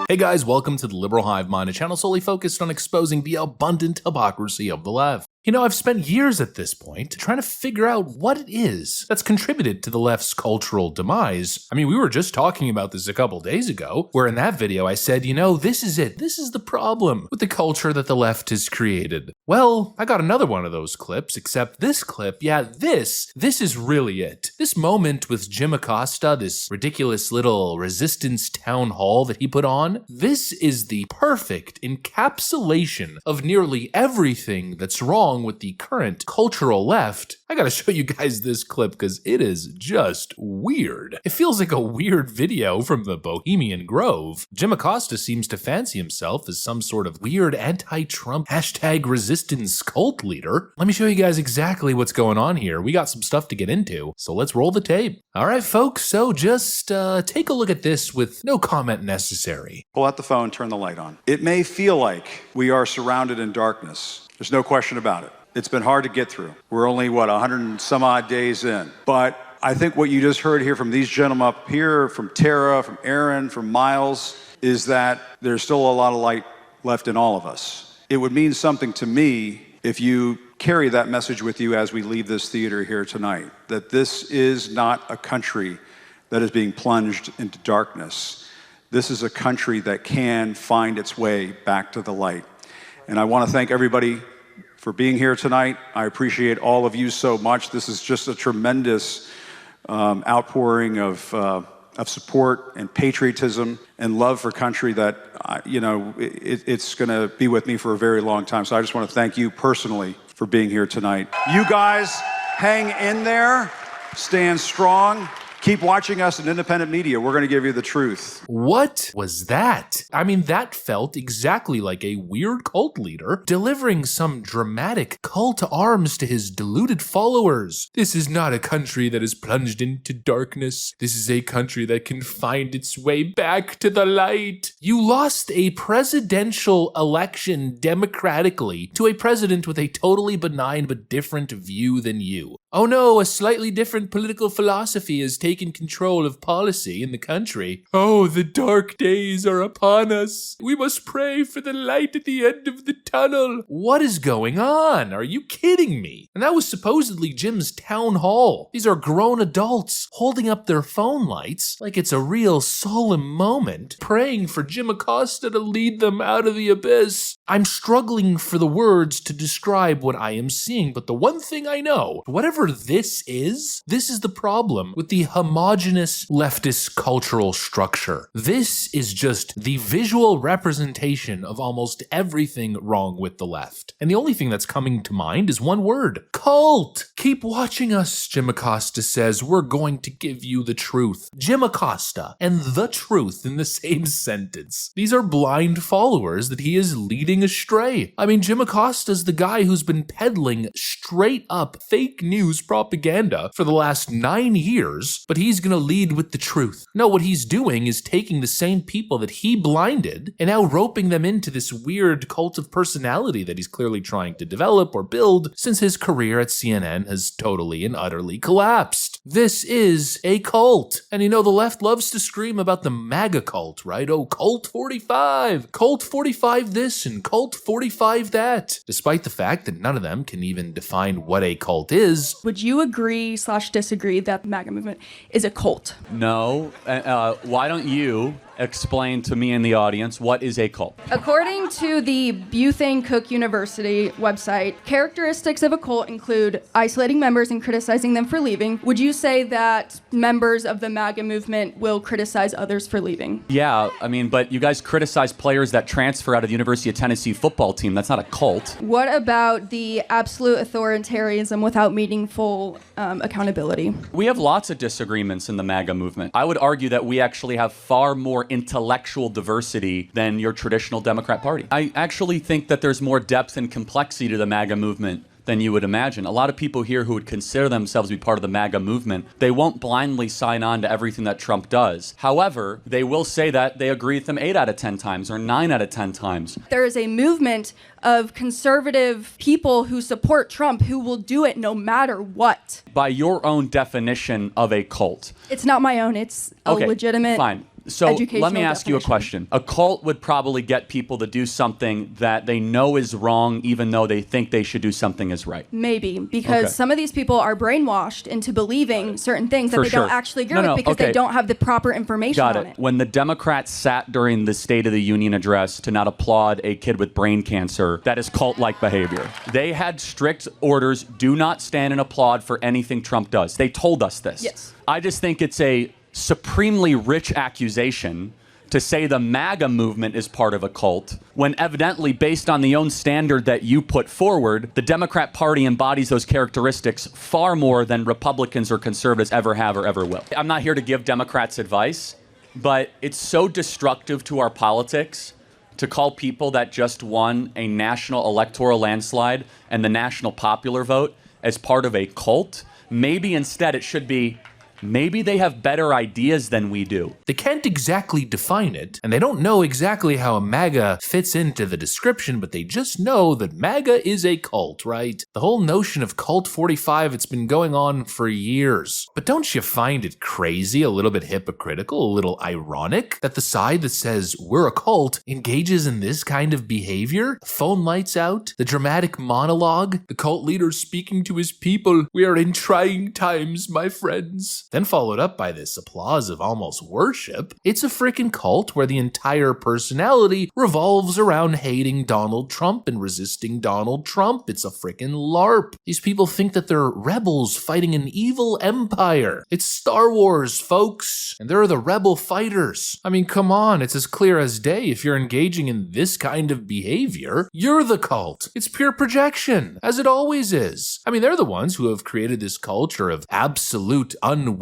Hey guys, welcome to the Liberal Hive Mind, a channel solely focused on exposing the abundant hypocrisy of the left. You know, I've spent years at this point trying to figure out what it is that's contributed to the left's cultural demise. I mean, we were just talking about this a couple days ago, where in that video I said, you know, this is it. This is the problem with the culture that the left has created. Well, I got another one of those clips, except this clip, yeah, this is really it. This moment with Jim Acosta, this ridiculous little resistance town hall that he put on, this is the perfect encapsulation of nearly everything that's wrong with the current cultural left. I gotta show you guys this clip because it is just weird. It feels like a weird video from the Bohemian Grove. Jim Acosta seems to fancy himself as some sort of weird anti-Trump #resistance cult leader. Let me show you guys exactly what's going on here. We got some stuff to get into, so let's roll the tape. All right, folks, so just take a look at this with no comment necessary. Pull out the phone, turn the light on. It may feel like we are surrounded in darkness. There's no question about it. It's been hard to get through. We're only, 100 and some odd days in. But I think what you just heard here from these gentlemen up here, from Tara, from Aaron, from Miles, is that there's still a lot of light left in all of us. It would mean something to me if you carry that message with you as we leave this theater here tonight, that this is not a country that is being plunged into darkness. This is a country that can find its way back to the light. And I want to thank everybody for being here tonight. I appreciate all of you so much. This is just a tremendous outpouring of support and patriotism and love for country that, it's going to be with me for a very long time. So I just want to thank you personally for being here tonight. You guys hang in there, stand strong. Keep watching us in independent media. We're going to give you the truth. What was that? I mean, that felt exactly like a weird cult leader delivering some dramatic call to arms to his deluded followers. This is not a country that is plunged into darkness. This is a country that can find its way back to the light. You lost a presidential election democratically to a president with a totally benign but different view than you. Oh no, a slightly different political philosophy has taken control of policy in the country. Oh, the dark days are upon us. We must pray for the light at the end of the tunnel. What is going on? Are you kidding me? And that was supposedly Jim's town hall. These are grown adults holding up their phone lights like it's a real solemn moment, praying for Jim Acosta to lead them out of the abyss. I'm struggling for the words to describe what I am seeing, but the one thing I know, whatever this is the problem with the homogenous leftist cultural structure. This is just the visual representation of almost everything wrong with the left. And the only thing that's coming to mind is one word: cult. Keep watching us, Jim Acosta says. We're going to give you the truth. Jim Acosta and the truth in the same sentence. These are blind followers that he is leading astray. I mean, Jim Acosta's the guy who's been peddling straight up fake news propaganda for the last 9 years, but he's gonna lead with the truth. No, what he's doing is taking the same people that he blinded and now roping them into this weird cult of personality that he's clearly trying to develop or build since his career at CNN has totally and utterly collapsed. This is a cult. And you know, the left loves to scream about the MAGA cult, right? Oh, Cult 45, Cult 45 this and Cult 45 that, despite the fact that none of them can even define what a cult is. Would you agree/disagree that the MAGA movement is a cult? No. Why don't you explain to me and the audience what is a cult? According to the Bethune Cook University website, characteristics of a cult include isolating members and criticizing them for leaving. Would you say that members of the MAGA movement will criticize others for leaving? Yeah, I mean, but you guys criticize players that transfer out of the University of Tennessee football team. That's not a cult. What about the absolute authoritarianism without meaningful accountability? We have lots of disagreements in the MAGA movement. I would argue that we actually have far more intellectual diversity than your traditional Democrat Party. I actually think that there's more depth and complexity to the MAGA movement than you would imagine. A lot of people here who would consider themselves to be part of the MAGA movement, they won't blindly sign on to everything that Trump does. However, they will say that they agree with him 8 out of 10 times or 9 out of 10 times. There is a movement of conservative people who support Trump who will do it no matter what. By your own definition of a cult. It's not my own, it's a legitimate... Fine. So educational let me ask you a definition. question. A cult would probably get people to do something that they know is wrong, even though they think they should do something is right. Maybe, because Okay. some of these people are brainwashed into believing certain things that For they sure. don't actually agree No, with because okay. they don't have the proper information Got on it. it. When the Democrats sat during the State of the Union address to not applaud a kid with brain cancer, that is cult-like behavior. They had strict orders, do not stand and applaud for anything Trump does. They told us this. Yes. I just think it's a supremely rich accusation to say the MAGA movement is part of a cult, when evidently, based on the own standard that you put forward, the Democrat Party embodies those characteristics far more than Republicans or conservatives ever have or ever will. I'm not here to give Democrats advice, but it's so destructive to our politics to call people that just won a national electoral landslide and the national popular vote as part of a cult. Maybe instead it should be, maybe they have better ideas than we do. They can't exactly define it, and they don't know exactly how a MAGA fits into the description, but they just know that MAGA is a cult, right? The whole notion of Cult 45, it's been going on for years. But don't you find it crazy, a little bit hypocritical, a little ironic, that the side that says we're a cult engages in this kind of behavior? The phone lights out, the dramatic monologue, the cult leader speaking to his people, "We are in trying times, my friends." Then followed up by this applause of almost worship. It's a freaking cult where the entire personality revolves around hating Donald Trump and resisting Donald Trump. It's a freaking LARP. These people think that they're rebels fighting an evil empire. It's Star Wars, folks, and they're the rebel fighters. I mean, come on, it's as clear as day. If you're engaging in this kind of behavior, you're the cult. It's pure projection, as it always is. I mean, they're the ones who have created this culture of absolute unwavering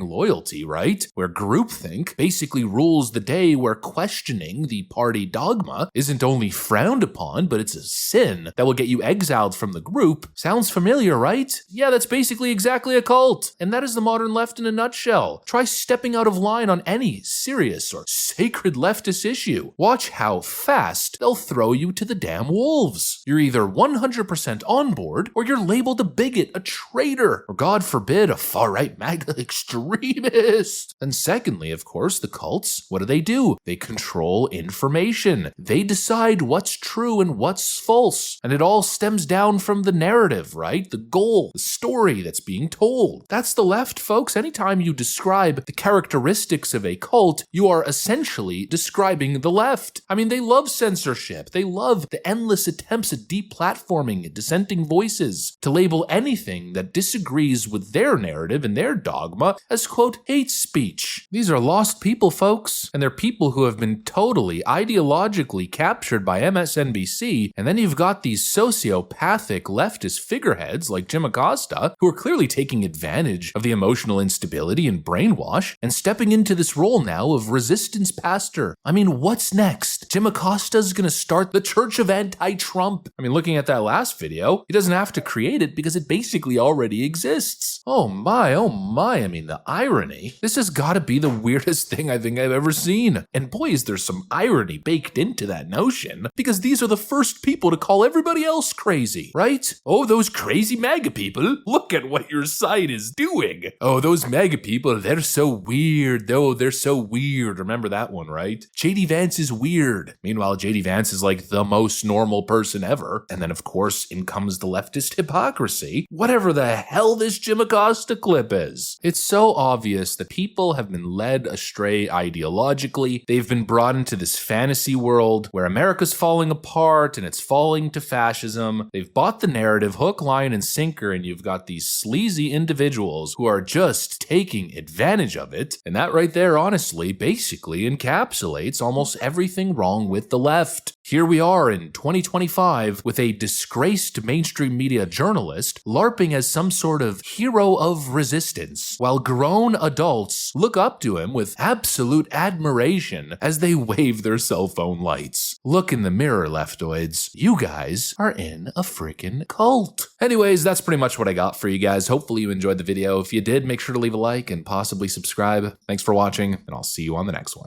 loyalty, right? Where groupthink basically rules the day, where questioning the party dogma isn't only frowned upon, but it's a sin that will get you exiled from the group. Sounds familiar, right? Yeah, that's basically exactly a cult. And that is the modern left in a nutshell. Try stepping out of line on any serious or sacred leftist issue. Watch how fast they'll throw you to the damn wolves. You're either 100% on board, or you're labeled a bigot, a traitor, or God forbid, a far-right MAGA extremist. And secondly, of course, the cults, what do? They control information. They decide what's true and what's false. And it all stems down from the narrative, right? The goal, the story that's being told. That's the left, folks. Anytime you describe the characteristics of a cult, you are essentially describing the left. I mean, they love censorship. They love the endless attempts at deplatforming dissenting voices, to label anything that disagrees with their narrative and their dogma as, quote, hate speech. These are lost people, folks, and they're people who have been totally ideologically captured by MSNBC, and then you've got these sociopathic leftist figureheads like Jim Acosta, who are clearly taking advantage of the emotional instability and brainwash and stepping into this role now of resistance pastor. I mean, what's next? Jim Acosta's gonna start the Church of Anti-Trump. I mean, looking at that last video, he doesn't have to create it because it basically already exists. Oh my, I mean, the irony. This has gotta be the weirdest thing I think I've ever seen. And boy, is there some irony baked into that notion, because these are the first people to call everybody else crazy, right? Oh, those crazy MAGA people, look at what your side is doing. Oh, those MAGA people, they're so weird. Oh, they're so weird. Remember that one, right? JD Vance is weird. Meanwhile, JD Vance is like the most normal person ever. And then, of course, in comes the leftist hypocrisy. Whatever the hell this Jim Acosta clip is. It's so obvious that people have been led astray ideologically. They've been brought into this fantasy world where America's falling apart and it's falling to fascism. They've bought the narrative hook, line, and sinker, and you've got these sleazy individuals who are just taking advantage of it. And that right there, honestly, basically encapsulates almost everything wrong with the left. Here we are in 2025 with a disgraced mainstream media journalist LARPing as some sort of hero of resistance, while grown adults look up to him with absolute admiration as they wave their cell phone lights. Look in the mirror, leftoids. You guys are in a freaking cult. Anyways, that's pretty much what I got for you guys. Hopefully you enjoyed the video. If you did, make sure to leave a like and possibly subscribe. Thanks for watching, and I'll see you on the next one.